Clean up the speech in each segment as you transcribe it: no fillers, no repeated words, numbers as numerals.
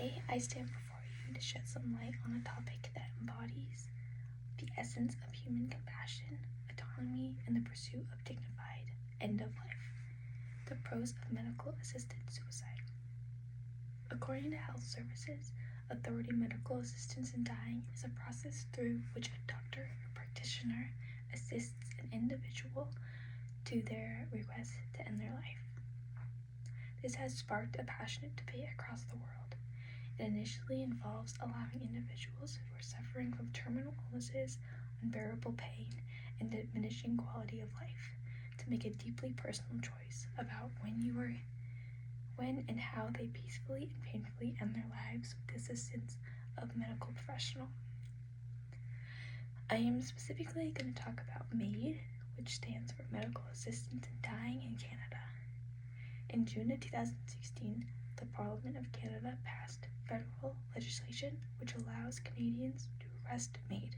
Today, I stand before you to shed some light on a topic that embodies the essence of human compassion, autonomy, and the pursuit of dignified end of life, the pros of medical-assisted suicide. According to Health Services Authority, medical assistance in dying is a process through which a doctor or practitioner assists an individual to their request to end their life. This has sparked a passionate debate across the world. It initially involves allowing individuals who are suffering from terminal illnesses, unbearable pain, and diminishing quality of life to make a deeply personal choice about when and how they peacefully and painfully end their lives with the assistance of a medical professional. I am specifically going to talk about MAID, which stands for Medical Assistance in Dying in Canada. In June of 2016, the Parliament of Canada passed federal legislation which allows Canadians to request MAID.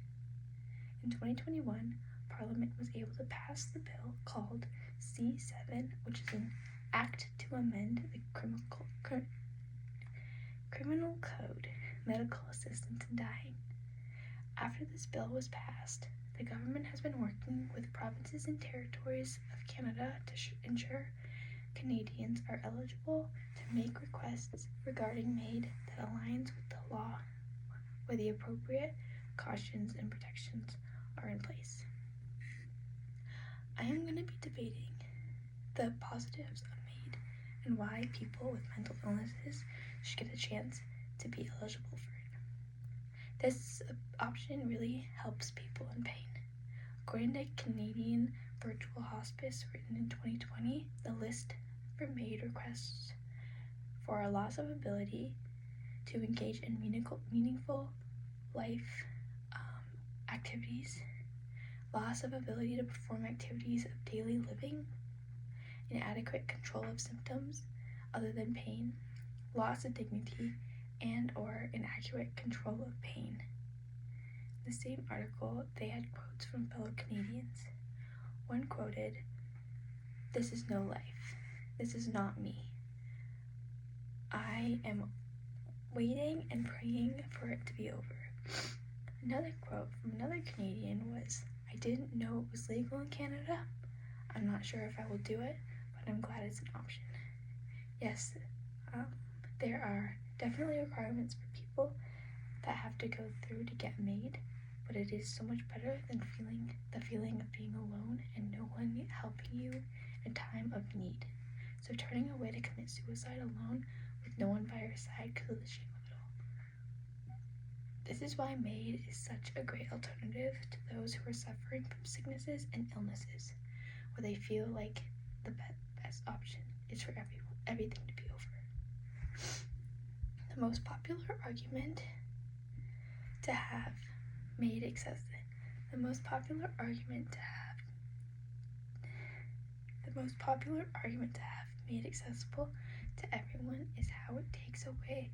In 2021, Parliament was able to pass the bill called C7, which is an act to amend the Criminal Code, Medical Assistance in Dying. After this bill was passed, the government has been working with provinces and territories of Canada to ensure Canadians are eligible to make requests regarding MAID that aligns with the law, where the appropriate cautions and protections are in place. I am going to be debating the positives of MAID and why people with mental illnesses should get a chance to be eligible for it. This option really helps people in pain. According to Canadian Virtual Hospice, written in 2020, the list for MAID requests for a loss of ability to engage in meaningful life activities, loss of ability to perform activities of daily living, inadequate control of symptoms other than pain, loss of dignity, and or inaccurate control of pain. In the same article, they had quotes from fellow Canadians. One quoted, "This is no life. This is not me. I am waiting and praying for it to be over." Another quote from another Canadian was, "I didn't know it was legal in Canada. I'm not sure if I will do it, but I'm glad it's an option." Yes, there are definitely requirements for people that have to go through to get MAID, but it is so much better than the feeling of being alone and no one helping you in a time of need. So turning away to commit suicide alone with no one by your side because of the shame of it all. This is why MAID is such a great alternative to those who are suffering from sicknesses and illnesses, where they feel like the best option is for everything to be over. The most popular argument to have MAID accessible to everyone is how it takes away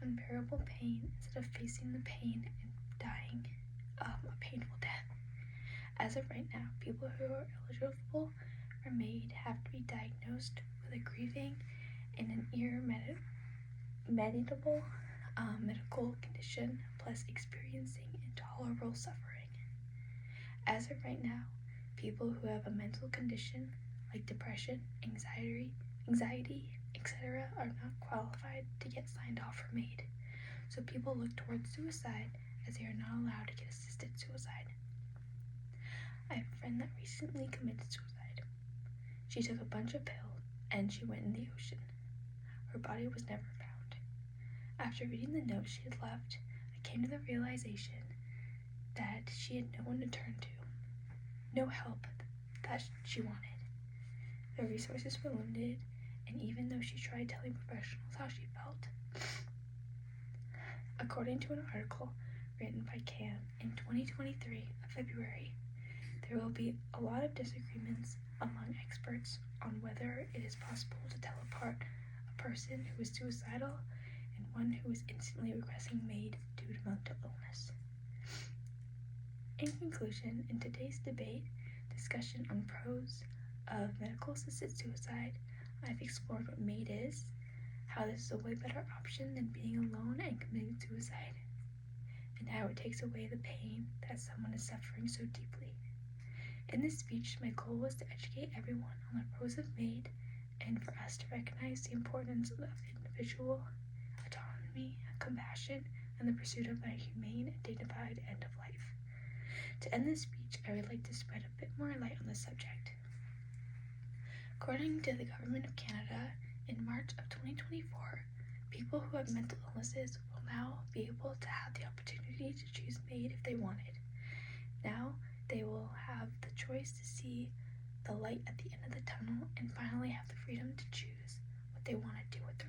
unbearable pain instead of facing the pain and dying a painful death. As of right now, people who are eligible for MAID have to be diagnosed with a grieving and an irremediable medical condition, plus experiencing intolerable suffering. As of right now, people who have a mental condition like depression, anxiety, etc. are not qualified to get signed off for MAID. So people look towards suicide as they are not allowed to get assisted suicide. I have a friend that recently committed suicide. She took a bunch of pills and she went in the ocean. Her body was never found. After reading the note she had left, I came to the realization that she had no one to turn to, no help that she wanted. The resources were limited, and even though she tried telling professionals how she felt, according to an article written by CAN in 2023 of February, there will be a lot of disagreements among experts on whether it is possible to tell apart a person who is suicidal and one who is instantly requesting MAID due to mental illness. In conclusion, in today's discussion on pros of medical-assisted suicide, I've explored what MAID is, how this is a way better option than being alone and committing suicide, and how it takes away the pain that someone is suffering so deeply. In this speech, my goal was to educate everyone on the pros of MAID and for us to recognize the importance of individual autonomy, compassion, and the pursuit of a humane and dignified end of life. To end this speech, I would like to spread a bit more light on this subject. According to the Government of Canada, in March of 2024, people who have mental illnesses will now be able to have the opportunity to choose MAID if they wanted. Now, they will have the choice to see the light at the end of the tunnel and finally have the freedom to choose what they want to do with their